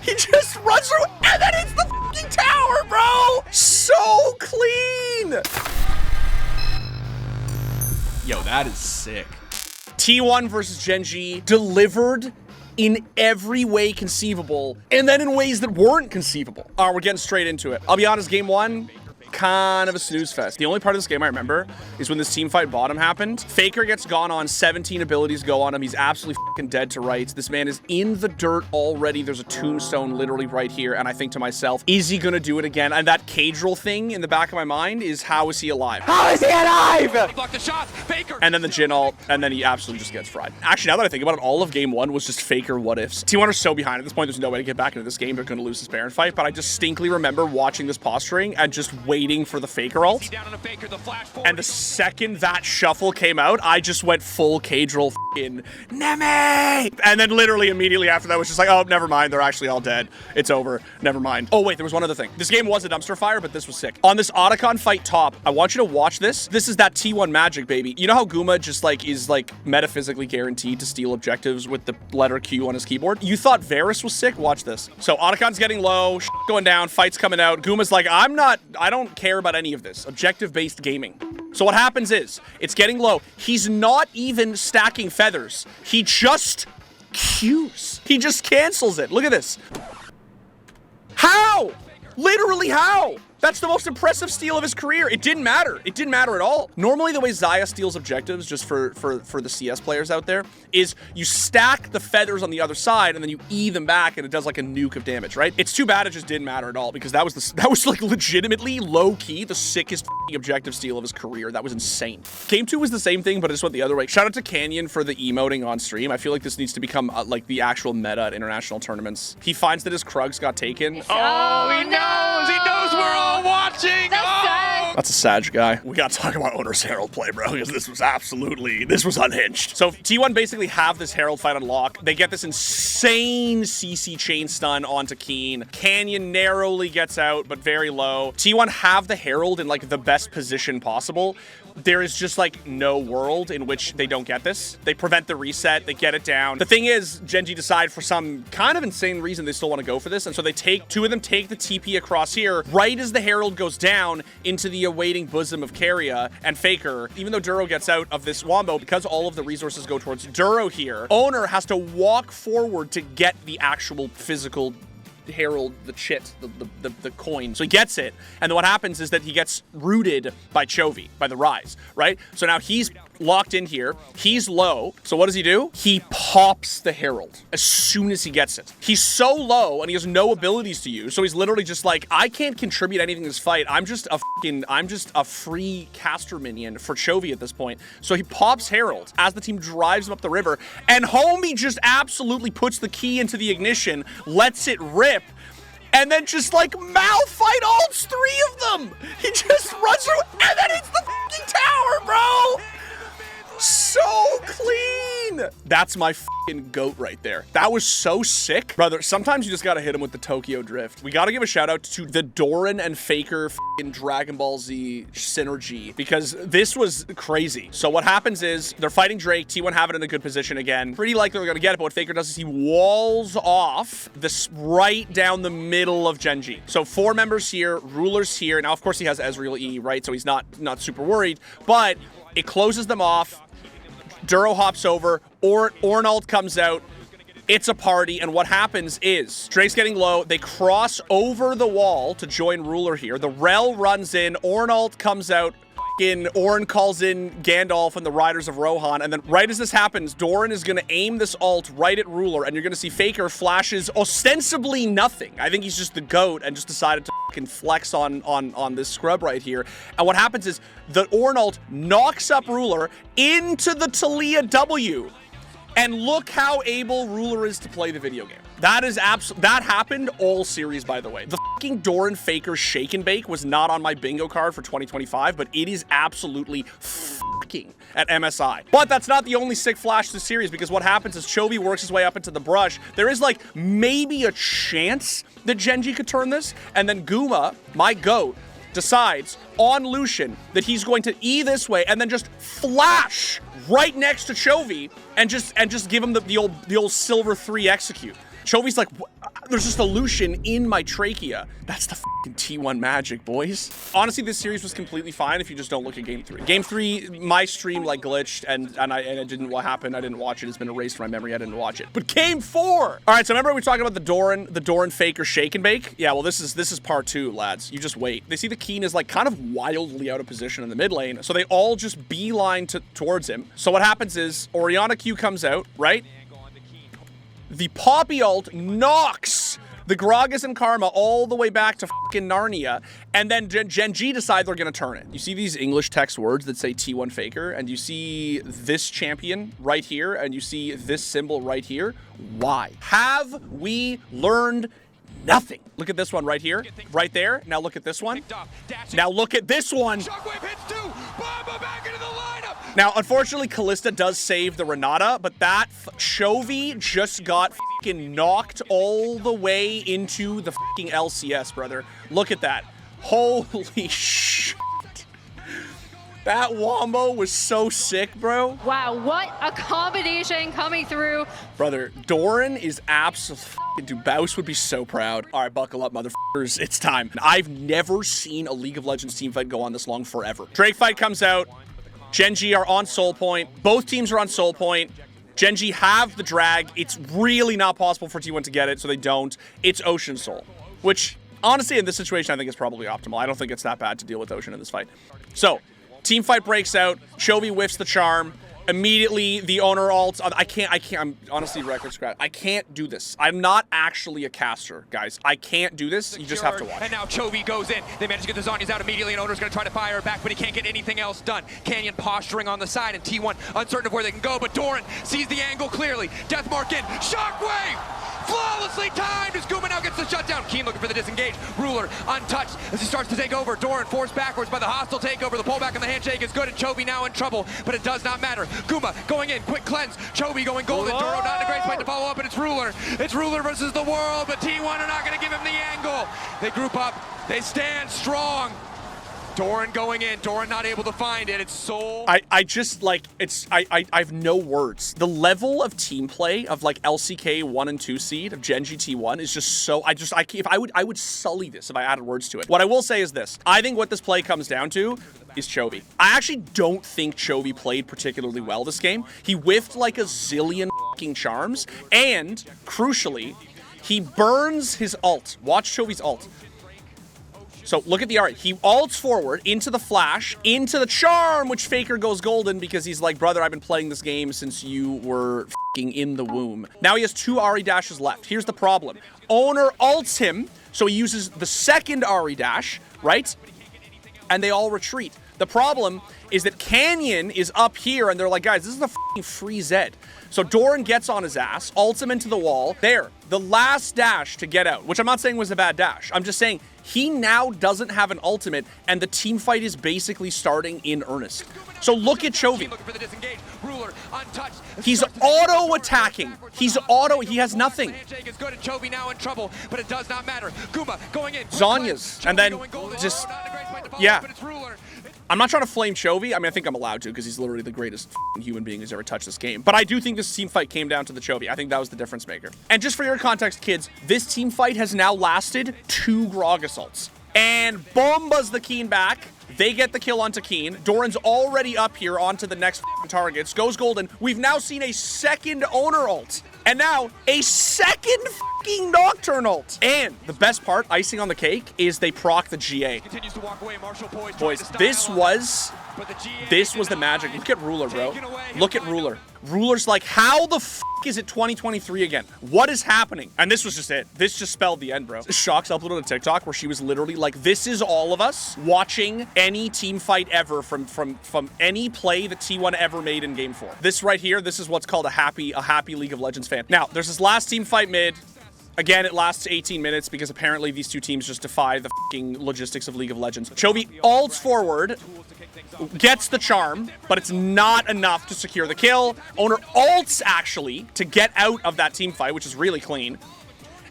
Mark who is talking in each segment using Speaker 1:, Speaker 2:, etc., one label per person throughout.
Speaker 1: He just runs through and then hits the fucking tower, bro! So clean! Yo, that is sick. T1 versus GenG delivered in every way conceivable, and then in ways that weren't conceivable. All right, we're getting straight into it. I'll be honest, game one, kind of a snooze fest. The only part of this game I remember is when this team fight bottom happened. Faker gets gone on, 17 abilities go on him. He's absolutely fucking dead to rights. This man is in the dirt already. There's a tombstone literally right here, and I think to myself, is he gonna do it again? And that Cadril thing in the back of my mind is, how is he alive? How is he alive?
Speaker 2: Block the shot, Faker.
Speaker 1: And then the Jin ult, and then he absolutely just gets fried. Actually, now that I think about it, all of game one was just Faker what-ifs. T1 are so behind at this point, there's no way to get back into this game. They're gonna lose this Baron fight, but I distinctly remember watching this posturing and just waiting for the Faker ult. And the second that shuffle came out, I just went full Cadril f***ing Neme! And then literally immediately after that was just like, oh, never mind, they're actually all dead. It's over, never mind. Oh wait, there was one other thing. This game was a dumpster fire, but this was sick. On this Otacon fight top, I want you to watch this. This is that T1 magic, baby. You know how Guma just is metaphysically guaranteed to steal objectives with the letter Q on his keyboard? You thought Varus was sick? Watch this. So Otacon's getting low, going down, fight's coming out. Guma's like, I don't care about any of this. Objective-based gaming. So what happens is, it's getting low. He's not even stacking feathers. He just Qs. He just cancels it. Look at this. How? Literally how? That's the most impressive steal of his career. It didn't matter. It didn't matter at all. Normally, the way Xayah steals objectives, just for the CS players out there, is you stack the feathers on the other side and then you E them back and it does like a nuke of damage, right? It's too bad it just didn't matter at all because that was like legitimately low-key the sickest objective steal of his career. That was insane. Game 2 was the same thing, but it just went the other way. Shout out to Canyon for the emoting on stream. I feel like this needs to become like the actual meta at international tournaments. He finds that his Krugs got taken.
Speaker 2: Oh, he knows! He knows we're all watching!
Speaker 1: That's a Sag guy. We gotta talk about Oner's Herald play, bro, because this was unhinged. So T1 basically have this Herald fight on lock. They get this insane CC chain stun onto Keen. Canyon narrowly gets out, but very low. T1 have the Herald in like the best position possible. There is just like no world in which they don't get this. They prevent the reset, they get it down. The thing is, GenG decide for some kind of insane reason they still want to go for this, and so they two of them take the TP across here, right as the Herald goes down into the awaiting bosom of Keria and Faker. Even though Duro gets out of this wombo, because all of the resources go towards Duro here, Oner has to walk forward to get the actual physical Herald, the chit, the coin. So he gets it, and then what happens is that he gets rooted by Chovy, by the Rise, right? So now he's locked in here, he's low, so what does he do? He pops the Herald as soon as he gets it. He's so low, and he has no abilities to use, so he's literally just like, I can't contribute anything in this fight, I'm just a free caster minion for Chovy at this point. So he pops Herald as the team drives him up the river, and homie just absolutely puts the key into the ignition, lets it rip, and then just like malfight ults 3 of them. He just runs through and then hits the fucking tower, bro. So clean. That's my fucking goat right there. That was so sick. Brother, sometimes you just gotta hit him with the Tokyo Drift. We gotta give a shout out to the Doran and Faker fucking Dragon Ball Z synergy because this was crazy. So what happens is they're fighting Drake. T1 have it in a good position again. Pretty likely they're gonna get it, but what Faker does is he walls off this right down the middle of GenG. So 4 members here, rulers here. Now, of course, he has Ezreal E, right? So he's not super worried, but it closes them off. Duro hops over, Ornald comes out, it's a party, and what happens is, Drake's getting low, they cross over the wall to join Ruler here, the Rel runs in, Ornald comes out, Ornn calls in Gandalf and the Riders of Rohan, and then right as this happens, Doran is going to aim this ult right at Ruler, and you're going to see Faker flashes ostensibly nothing. I think he's just the GOAT and just decided to fucking flex on this scrub right here. And what happens is the Ornn ult knocks up Ruler into the Talia W. And look how able Ruler is to play the video game. That happened all series, by the way. The fucking Doran Faker shake and bake was not on my bingo card for 2025, but it is absolutely fucking at MSI. But that's not the only sick flash this series, because what happens is Chovy works his way up into the brush. There is like maybe a chance that GenG could turn this, and then Guma, my GOAT, decides on Lucian that he's going to E this way and then just flash right next to Chovy and just give him the old silver 3 execute. Chovi's like, there's just a Lucian in my trachea. That's the fucking T1 magic, boys. Honestly, this series was completely fine if you just don't look at Game 3. Game 3, my stream like glitched and it didn't what happened. I didn't watch it. It's been erased from my memory. I didn't watch it. But Game 4! All right, so remember we talked about the Doran Faker shake and bake? Yeah, well, this is part 2, lads. You just wait. They see the Keen is like kind of wildly out of position in the mid lane, so they all just beeline towards him. So what happens is Orianna Q comes out, right? The Poppy ult knocks the Gragas and Karma all the way back to fucking Narnia, and then GenG decide they're gonna turn it. You see these English text words that say T1 Faker, and you see this champion right here, and you see this symbol right here. Why? Have we learned nothing? Look at this one right here, right there. Now look at this one. Now look at this one. Now, unfortunately, Kalista does save the Renata, but that Chovy just got fucking knocked all the way into the fucking LCS, brother. Look at that. Holy shit. That wombo was so sick, bro.
Speaker 3: Wow, what a combination coming through.
Speaker 1: Brother, Doran is absolutely... Dude, Baus would be so proud. All right, buckle up, motherfuckers. It's time. I've never seen a League of Legends team fight go on this long forever. Drake fight comes out. GenG are on Soul Point. Both teams are on Soul Point. GenG have the drag. It's really not possible for T1 to get it, so they don't. It's Ocean Soul, which, honestly, in this situation, I think is probably optimal. I don't think it's that bad to deal with Ocean in this fight. So, team fight breaks out. Chovy whiffs the charm. Immediately, the Oner ult. I'm honestly record scratch. I can't do this. I'm not actually a caster, guys. I can't do this. You just have to watch.
Speaker 2: And now Chovy goes in. They manage to get the Zhonya's out immediately, and Oner's going to try to fire her back, but he can't get anything else done. Canyon posturing on the side, and T1 uncertain of where they can go, but Doran sees the angle clearly. Death mark in. Shockwave! Flawlessly timed as Guma now gets the shutdown. Keen looking for the disengage. Ruler untouched as he starts to take over. Doran forced backwards by the hostile takeover. The pullback and the handshake is good, and Chovy now in trouble, but it does not matter. Guma going in, quick cleanse. Chovy going golden. Doro not in a great spot to follow up, and it's Ruler. It's Ruler versus the world, but T1 are not going to give him the angle. They group up. They stand strong. Doran going in. Doran not able to find it. It's so...
Speaker 1: I just, like, it's... I have no words. The level of team play of, like, LCK 1 and 2 seed of GenG T1 is just so... I would sully this if I added words to it. What I will say is this. I think what this play comes down to is Chovy. I actually don't think Chovy played particularly well this game. He whiffed, like, a zillion fucking charms, and, crucially, he burns his ult. Watch Chovy's ult. So look at the art. He ults forward into the flash, into the charm, which Faker goes golden because he's like, brother, I've been playing this game since you were f***ing in the womb. Now he has 2 Ahri dashes left. Here's the problem. Oner ults him, so he uses the second Ahri dash, right? And they all retreat. The problem is that Canyon is up here, and they're like, guys, this is a f***ing free Zed. So Doran gets on his ass, ults him into the wall. There, the last dash to get out, which I'm not saying was a bad dash. I'm just saying he now doesn't have an ultimate, and the team fight is basically starting in earnest. So look at Chovy. He's auto-attacking. He has nothing. Zhonya's, and then just, yeah. I'm not trying to flame Chovy. I mean, I think I'm allowed to because he's literally the greatest human being who's ever touched this game. But I do think this team fight came down to the Chovy. I think that was the difference maker. And just for your context, kids, this team fight has now lasted 2 Gragas ults. And Bomba's the Keen back. They get the kill onto Keen. Doran's already up here onto the next targets. Goes golden. We've now seen a second Oner ult. And now a second fucking Nocturne ult. And the best part, icing on the cake, is they proc the GA. Boys, this was the magic. Look at Ruler, bro. Look at Ruler. Ruler's like, how the f is it 2023 again? What is happening? And this was just it. This just spelled the end, bro. Shox uploaded a TikTok where she was literally like, this is all of us watching any team fight ever from any play that T1 ever made in Game 4. This right here, this is what's called a happy League of Legends fan. Now, there's this last team fight mid. Again, it lasts 18 minutes because apparently these 2 teams just defy the fucking logistics of League of Legends. Chovy ults forward, gets the charm, but it's not enough to secure the kill. Oner ults, actually, to get out of that team fight, which is really clean.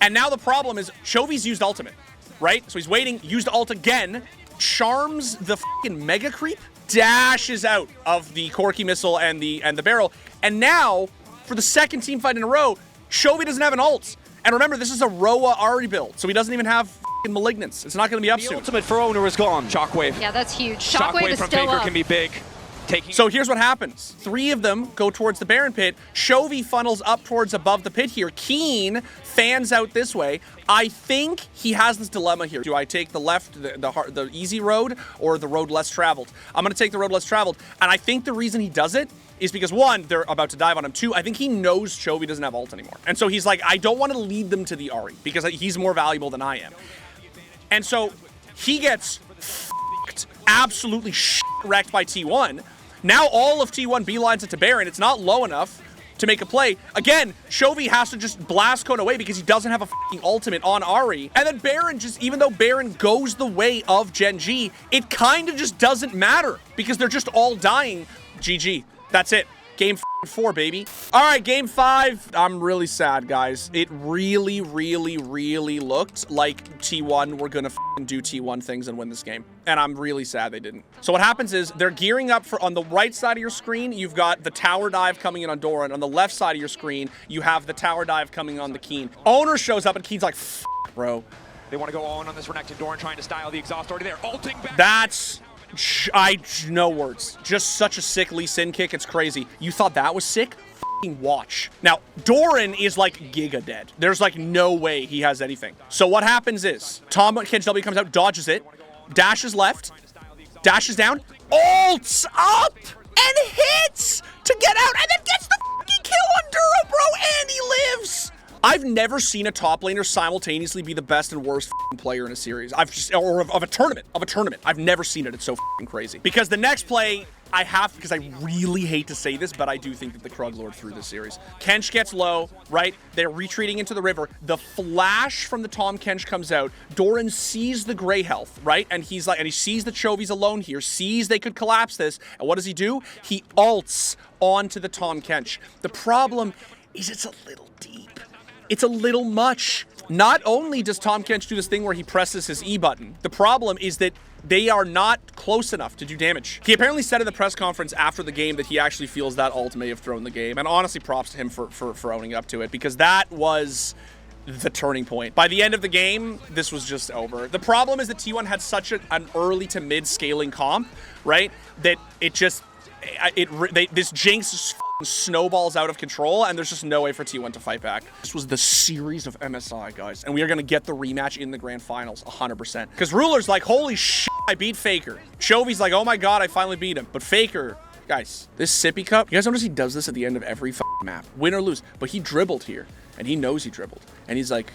Speaker 1: And now the problem is Chovy's used ultimate, right? So he's waiting, used ult again, charms the fucking mega creep, dashes out of the Corki missile and the barrel. And now, for the second team fight in a row, Chovy doesn't have an ult. And remember, this is a Roa Ari build, so he doesn't even have f***ing Malignance. It's not going to be up
Speaker 4: The
Speaker 1: soon.
Speaker 4: ultimate for Oner is gone.
Speaker 2: Shockwave.
Speaker 3: Yeah, that's huge. Shockwave is
Speaker 2: from
Speaker 3: still
Speaker 2: Faker
Speaker 3: up.
Speaker 2: can be big.
Speaker 1: So here's what happens. 3 of them go towards the Baron pit. Chovy funnels up towards above the pit here. Keen fans out this way. I think he has this dilemma here. Do I take the left, the easy road, or the road less traveled? I'm going to take the road less traveled. And I think the reason he does it is because, 1, they're about to dive on him. 2, I think he knows Chovy doesn't have ult anymore. And so he's like, I don't want to lead them to the Ahri because he's more valuable than I am. And so he gets absolutely wrecked by T1. Now all of T1 beelines it to Baron. It's not low enough to make a play. Again, Chovy has to just blast Cone away because he doesn't have a f***ing ultimate on Ahri. And then Baron just, even though Baron goes the way of GenG, it kind of just doesn't matter because they're just all dying. GG. That's it. Game 4, baby. All right, game 5. I'm really sad, guys. It really, really, really looked like T1 were gonna do T1 things and win this game. And I'm really sad they didn't. So what happens is they're gearing up for, on the right side of your screen, you've got the tower dive coming in on Doran. On the left side of your screen, you have the tower dive coming on the Keen. Oner shows up and Keen's like, bro.
Speaker 2: They want to go on this Renekton. Doran trying to style the exhaust already there. Ulting back.
Speaker 1: That's... no words. Just such a sick Lee Sin kick. It's crazy. You thought that was sick? F***ing watch. Now, Doran is like giga dead. There's like no way he has anything. So what happens is, Tom Kench W comes out, dodges it, dashes left, dashes down, ults up, and hits to get out, and then gets the f***ing kill on Duro, bro, and he lives. I've never seen a top laner simultaneously be the best and worst player in a series. Or of a tournament. I've never seen it. It's so crazy. Because the next play, I have, because I really hate to say this, but I do think that the Krug Lord threw this series. Kench gets low, right? They're retreating into the river. The flash from the Tom Kench comes out. Doran sees the gray health, right? And he's like, and he sees the Chovy's alone here, sees they could collapse this. And what does he do? He ults onto the Tom Kench. The problem is it's a little deep. It's a little much. Not only does Tom Kench do this thing where he presses his E button, the problem is that they are not close enough to do damage. He apparently said in the press conference after the game that he actually feels that ult may have thrown the game. And honestly, props to him for owning up to it, because that was the turning point. By the end of the game, this was just over. The problem is that T1 had such an early to mid scaling comp, right? That it just, this Jinx snowballs out of control, and there's just no way for T1 to fight back. This was the series of MSI, guys, and we are going to get the rematch in the grand finals 100%. Because Ruler's like, holy shit, I beat Faker. Chovy's like, oh my god, I finally beat him. But Faker, guys, this sippy cup, you guys notice he does this at the end of every map, win or lose, but he dribbled here, and he knows he dribbled, and he's like,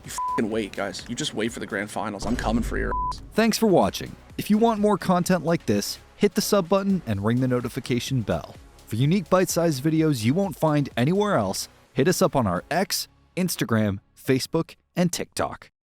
Speaker 1: you f***ing wait, guys. You just wait for the grand finals. I'm coming for your ass.
Speaker 5: Thanks for watching. If you want more content like this, hit the sub button and ring the notification bell. For unique bite-sized videos you won't find anywhere else, hit us up on our X, Instagram, Facebook, and TikTok.